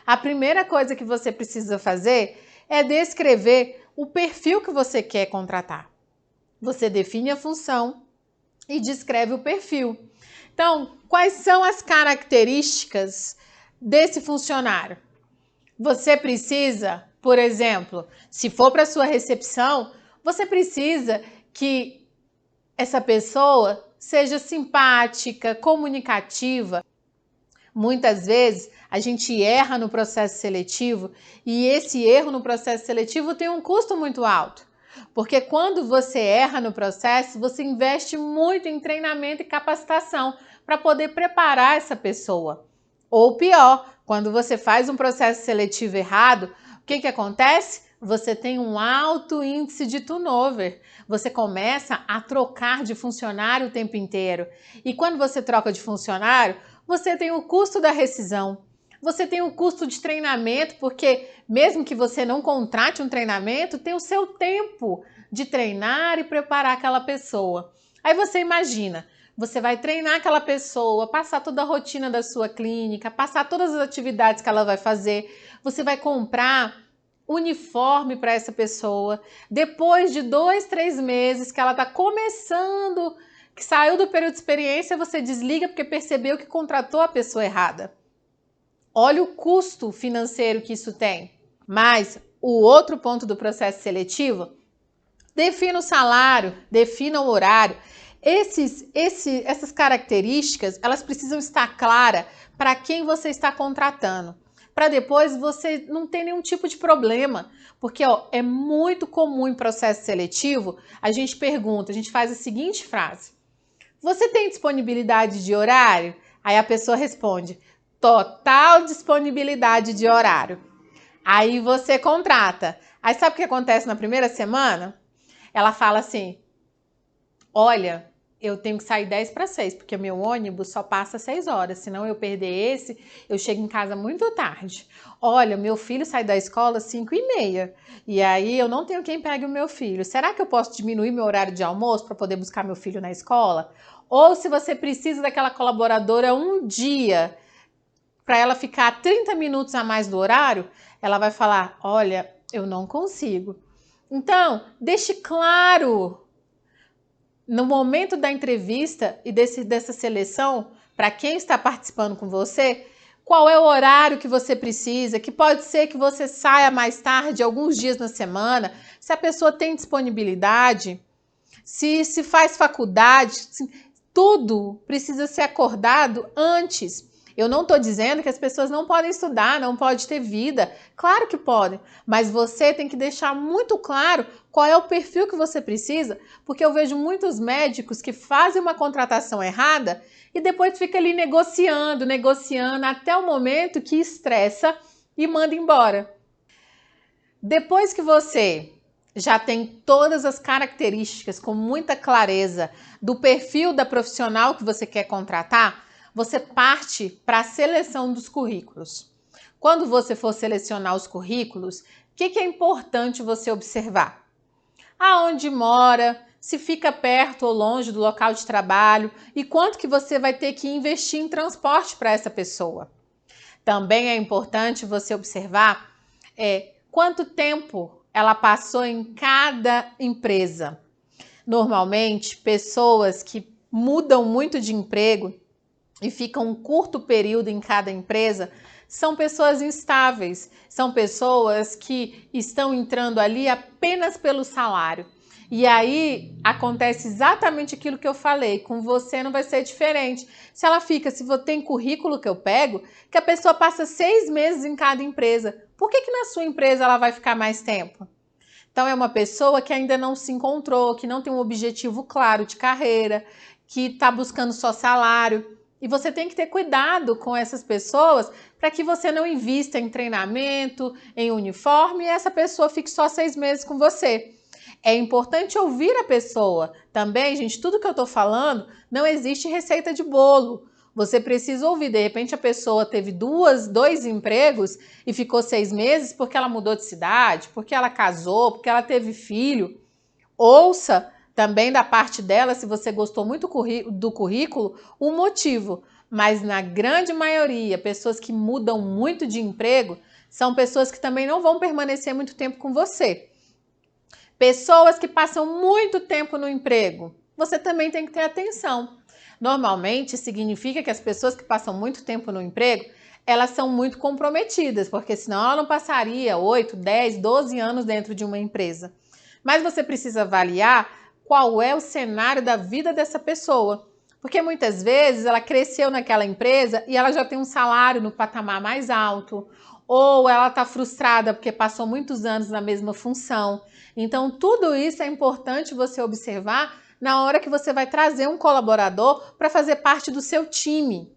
a primeira coisa que você precisa fazer é descrever o perfil que você quer contratar. Você define a função e descreve o perfil. Então, quais são as características desse funcionário? Você precisa, por exemplo, se for para sua recepção, você precisa que essa pessoa seja simpática, comunicativa. Muitas vezes a gente erra no processo seletivo e esse erro no processo seletivo tem um custo muito alto. Porque quando você erra no processo, você investe muito em treinamento e capacitação para poder preparar essa pessoa. Ou pior, quando você faz um processo seletivo errado, o que acontece? Você tem um alto índice de turnover. Você começa a trocar de funcionário o tempo inteiro. E quando você troca de funcionário, você tem o custo da rescisão. Você tem o custo de treinamento, porque mesmo que você não contrate um treinamento, tem o seu tempo de treinar e preparar aquela pessoa. Aí você imagina, você vai treinar aquela pessoa, passar toda a rotina da sua clínica, passar todas as atividades que ela vai fazer, você vai comprar uniforme para essa pessoa. Depois de 2, 3 meses que ela está começando, que saiu do período de experiência, você desliga porque percebeu que contratou a pessoa errada. Olha o custo financeiro que isso tem. Mas o outro ponto do processo seletivo, defina o salário, defina o horário. Essas características, elas precisam estar claras para quem você está contratando, para depois você não ter nenhum tipo de problema, porque é muito comum em processo seletivo, a gente faz a seguinte frase: você tem disponibilidade de horário? Aí a pessoa responde: total disponibilidade de horário. Aí você contrata. Aí sabe o que acontece na primeira semana? Ela fala assim: olha, eu tenho que sair 10 para 6, porque meu ônibus só passa 6 horas, senão eu perder esse, eu chego em casa muito tarde. Olha, meu filho sai da escola às 5h30, e aí eu não tenho quem pegue o meu filho. Será que eu posso diminuir meu horário de almoço para poder buscar meu filho na escola? Ou se você precisa daquela colaboradora um dia, para ela ficar 30 minutos a mais do horário, ela vai falar: olha, eu não consigo. Então, deixe claro no momento da entrevista e dessa seleção, para quem está participando com você, qual é o horário que você precisa, que pode ser que você saia mais tarde, alguns dias na semana, se a pessoa tem disponibilidade, se faz faculdade, tudo precisa ser acordado antes. Eu não estou dizendo que as pessoas não podem estudar, não podem ter vida. Claro que podem, mas você tem que deixar muito claro qual é o perfil que você precisa, porque eu vejo muitos médicos que fazem uma contratação errada e depois fica ali negociando até o momento que estressa e manda embora. Depois que você já tem todas as características com muita clareza do perfil da profissional que você quer contratar, você parte para a seleção dos currículos. Quando você for selecionar os currículos, o que é importante você observar? Aonde mora, se fica perto ou longe do local de trabalho e quanto que você vai ter que investir em transporte para essa pessoa. Também é importante você observar quanto tempo ela passou em cada empresa. Normalmente, pessoas que mudam muito de emprego e ficam um curto período em cada empresa são pessoas instáveis, são pessoas que estão entrando ali apenas pelo salário. E aí acontece exatamente aquilo que eu falei, com você não vai ser diferente. Se ela fica, se você tem currículo que eu pego, que a pessoa passa 6 meses em cada empresa, por que na sua empresa ela vai ficar mais tempo? Então é uma pessoa que ainda não se encontrou, que não tem um objetivo claro de carreira, que está buscando só salário. E você tem que ter cuidado com essas pessoas para que você não invista em treinamento, em uniforme e essa pessoa fique só 6 meses com você. É importante ouvir a pessoa. Também, gente, tudo que eu tô falando, não existe receita de bolo. Você precisa ouvir. De repente, a pessoa teve dois empregos e ficou 6 meses porque ela mudou de cidade, porque ela casou, porque ela teve filho. Ouça também da parte dela, se você gostou muito do currículo, o motivo. Mas na grande maioria, pessoas que mudam muito de emprego são pessoas que também não vão permanecer muito tempo com você. Pessoas que passam muito tempo no emprego, você também tem que ter atenção. Normalmente significa que as pessoas que passam muito tempo no emprego, elas são muito comprometidas, porque senão ela não passaria 8, 10, 12 anos dentro de uma empresa. Mas você precisa avaliar qual é o cenário da vida dessa pessoa. Porque muitas vezes ela cresceu naquela empresa e ela já tem um salário no patamar mais alto, ou ela está frustrada porque passou muitos anos na mesma função. Então, tudo isso é importante você observar na hora que você vai trazer um colaborador para fazer parte do seu time.